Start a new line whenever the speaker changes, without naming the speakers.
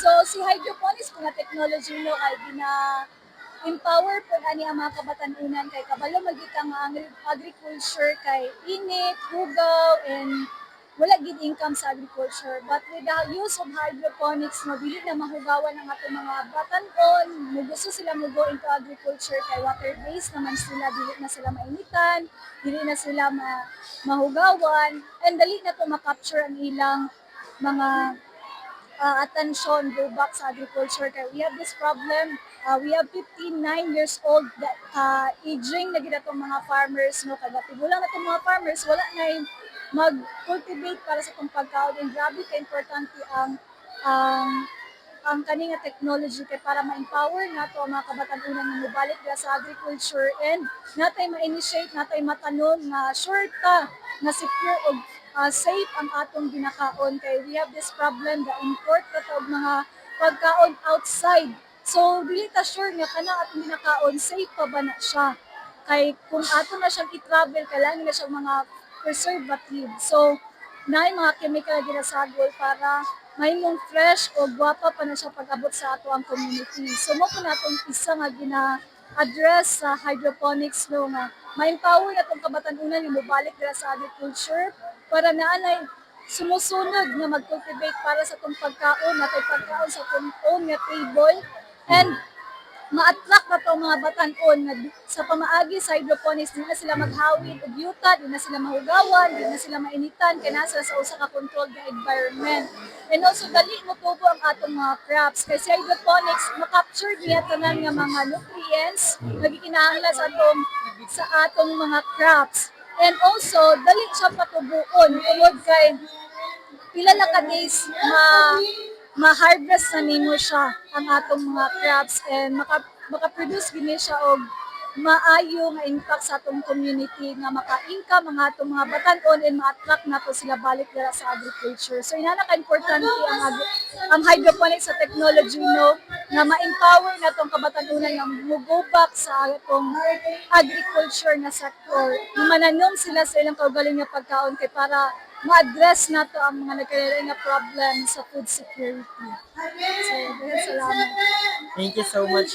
So si hydroponics po nga technology no kay empower po ani ang mga kabatanunan kay kabalo magita nga ang agriculture kay init, hugaw, and wala gid income sa agriculture. But with the use of hydroponics, mabili na mahugawan ang ato mga batanon, gusto sila mo go into agriculture kay water-based naman sila, dili na sila mainitan, dili na sila mahugawan, and dali na to makapture ang ilang mga attention go back sa agriculture kay we have this problem. We have 59 years old that aging na gid atong mga farmers no kada tigulang na itong mga farmers wala na mag-cultivate para sa itong pagkaon, and grabe ka importante ang kani nga technology kay para ma-empower nato ang mga kabatanunan nga mobalik sa agriculture, and natay ma-initiate, natay matanon nga sure ta nga secure og safe ang atong ginakaon kay we have this problem the import kato og mga pagkaon outside. So dili ta sure nga kanang atong ginakaon safe pa ba na siya. Kay kung ato na siyang i-travel kailangan na siyang mga preservative. So naay mga chemical ginasagol para mahimong fresh o gwapa pa na siya pag-abot sa ato ang community. So mo po natong isa nga gina-address sa hydroponics no nga ma-empower natong kabatanunan yung mobalik dira sa agriculture para naanay sumusunod nga mag-cultivate para sa itong pagkaon, natay pagkaon sa itong own nga table, and ma-attract na itong mga batanon nga sa pamaagi sa hydroponics, di na sila maghawid og yuta, di na sila mahugawan, di na sila mainitan, kaya na sila sa usa ka controlled nga environment. And also, dali mo tubo ang atong mga crops. Kasi hydroponics, makapture niya tanan nga mga nutrients nga gikinahanglan sa atong mga crops. And also, dali siya patubuon tungod kay pila na ka days ma-harvest na nimo siya ang atong mga crops, and maka-produce gini siya og maayo nga impact sa atong community nga maka-income ang atong mga batanon and ma-attract nato sila balik dira sa agriculture. So inana ka importante ang hydroponics sa technology no nga ma-empower natong kabatanunan nga mo-go back sa atong agriculture na sector. Mananom sila sa ilang kaugaling nga pagkaon kay para ma-address nato ang mga nagkailangan nga problem sa food security. So, salamat.
Thank you so much.